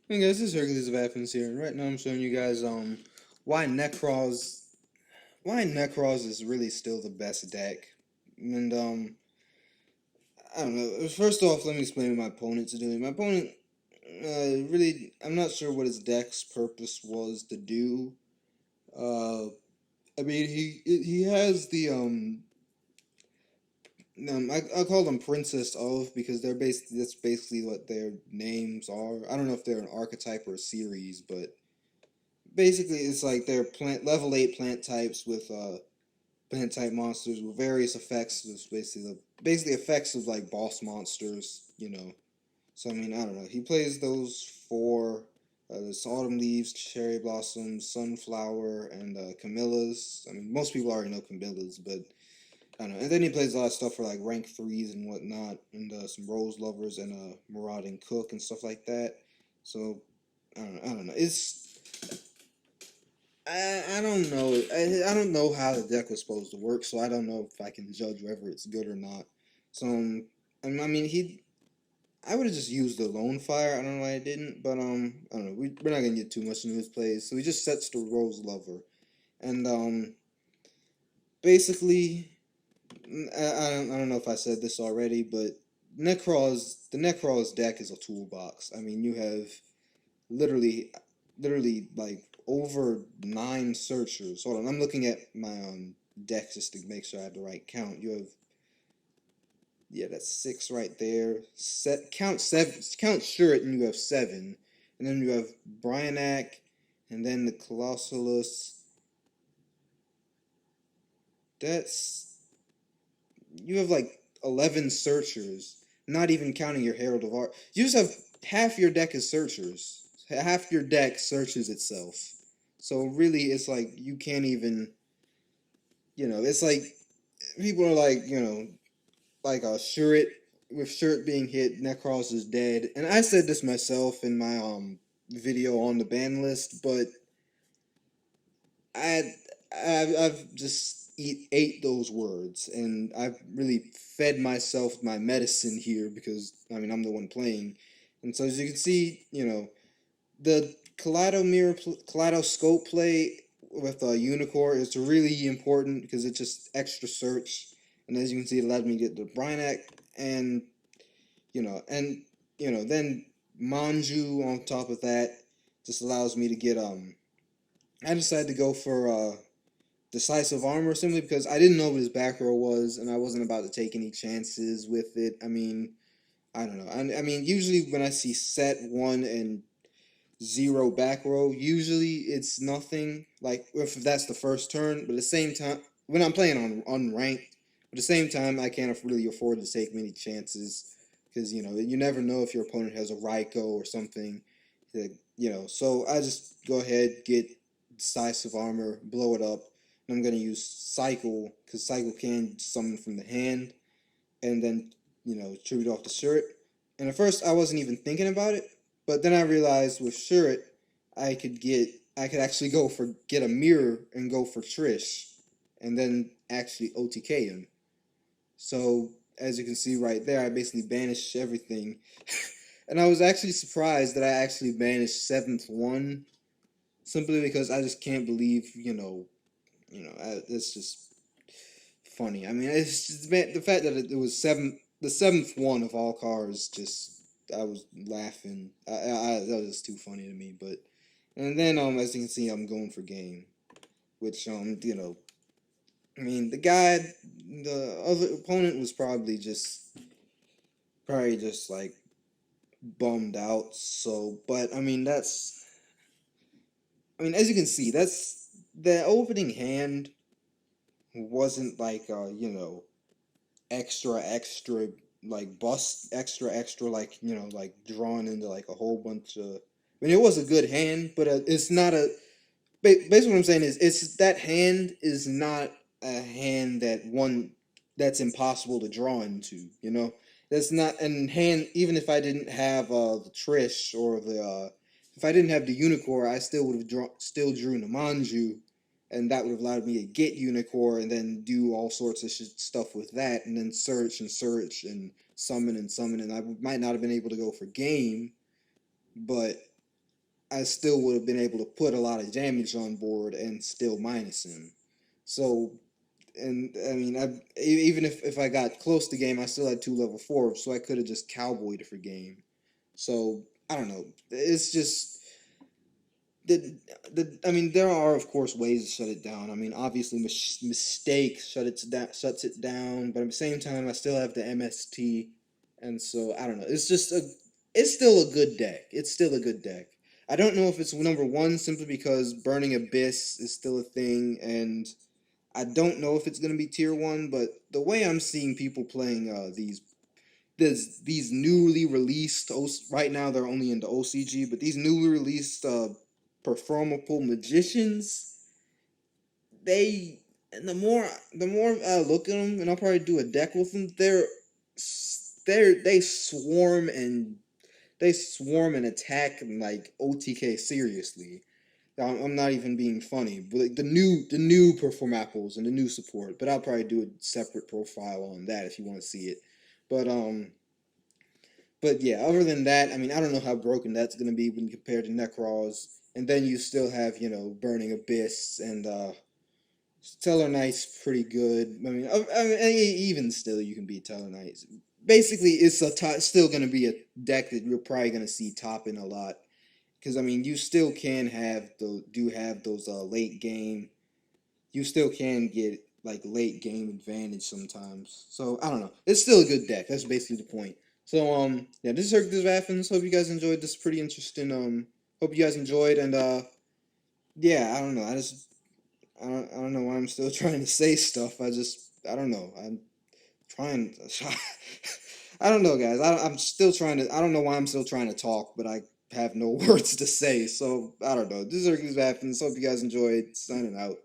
Hey guys, this is Hercules of Athens here, and right now I'm showing you guys why Nekroz is really still the best deck. And I don't know. First off, let me explain what my opponent's doing. My opponent really, I'm not sure what his deck's purpose was to do. Uh I mean he has the I call them Princess of because that's basically what their names are. I don't know if they're an archetype or a series, but basically it's like they're plant level 8 plant types with plant type monsters with various effects. It's basically effects of like boss monsters. So I mean, I don't know, he plays those four. There's autumn leaves, cherry blossoms, sunflower, and camellias. I mean, most people already know camellias, but I don't know. And then he plays a lot of stuff for like rank threes and whatnot, and some rose lovers and marauding cook and stuff like that. So I don't know. I don't know. I don't know how the deck was supposed to work, so I don't know if I can judge whether it's good or not. So, I mean, I would have just used the Lone Fire. I don't know why I didn't, but I don't know. We're not gonna get too much into his plays, so he just sets the Rose Lover, and basically, I don't know if I said this already, but the Nekroz deck is a toolbox. I mean, you have literally, literally like over 9 searchers. Hold on, I'm looking at my deck just to make sure I have the right count. You have, yeah, that's 6 right there. Count 7, count Shuret, and you have 7, and then you have Bryanak, and then the Colossalus. That's You have like 11 searchers, not even counting your Herald of Art. You just have half your deck is searchers. Half your deck searches itself. So really, it's like you can't even. It's like people are like, like a Shuret with Shuret being hit, Nekroz is dead. And I said this myself in my video on the ban list, but I I've just ate those words, and I've really fed myself my medicine here because I mean I'm the one playing, and so as you can see, the kaleidoscope play with Unicorn is really important because it's just extra search, and as you can see, it allowed me to get the Brinac, and and then Manju on top of that just allows me to get I decided to go for decisive armor simply because I didn't know what his back row was, and I wasn't about to take any chances with it. I mean, I don't know. I mean, usually when I see set 1 and 0 back row, usually it's nothing. Like if that's the first turn, but at the same time, when I'm playing on unranked, at the same time, I can't really afford to take many chances because you never know if your opponent has a Raiko or something. So I just go ahead, get decisive armor, blow it up, and I'm gonna use cycle because cycle can summon from the hand, and then tribute off the shirt. And at first I wasn't even thinking about it, but then I realized with shirt I could actually get a mirror and go for Trish, and then actually OTK him. So as you can see right there, I basically banished everything, and I was actually surprised that I actually banished seventh one simply because I just can't believe it's just funny. I mean, it's just, the fact that it was the seventh one of all cars. Just I was laughing. That was too funny to me. But and then as you can see, I'm going for game, which I mean, the other opponent was probably just like bummed out. So, but I mean, as you can see, that's the opening hand wasn't like extra like bust extra like like drawn into like a whole bunch of. I mean, it was a good hand, but it's not a. Basically, what I'm saying is, it's that hand is not a hand that's impossible to draw into. That's not an hand. Even if I didn't have the Trish or the if I didn't have the Unicorn, I still would have still drew Namanju, and that would have allowed me to get Unicorn and then do all sorts of stuff with that, and then search and summon, and I might not have been able to go for game, but I still would have been able to put a lot of damage on board and still minus him. So, and I mean, even if I got close to game, I still had 2 level 4s, so I could have just cowboyed it for game. So I don't know. It's just the I mean, there are of course ways to shut it down. I mean, obviously mistake shuts it down, but at the same time, I still have the MST, and so I don't know. It's still a good deck. It's still a good deck. I don't know if it's number one simply because Burning Abyss is still a thing, and I don't know if it's gonna be tier one. But the way I'm seeing people playing these newly released right now they're only into OCG, but these newly released performable magicians, they and the more I look at them, and I'll probably do a deck with them. They swarm and attack and like OTK seriously. I'm not even being funny, but like the new perform apples and the new support. But I'll probably do a separate profile on that if you want to see it. But but yeah, other than that, I mean, I don't know how broken that's gonna be when compared to Nekroz. And then you still have, Burning Abyss and Stellar Knight's pretty good. I mean, even still, you can beat Stellar Knight. Basically, it's still gonna be a deck that you're probably gonna see topping a lot. Because I mean, you still can have those late game. You still can get like late game advantage sometimes. So I don't know. It's still a good deck. That's basically the point. So yeah, this is Hercules of Athens. Hope you guys enjoyed this. Pretty interesting. Hope you guys enjoyed, and yeah, I don't know. I don't know why I'm still trying to say stuff. I don't know. I'm trying. I don't know, guys. I'm still trying to. I don't know why I'm still trying to talk, but I have no words to say. So I don't know. This is Hercules of Athens. Hope you guys enjoyed. Signing out.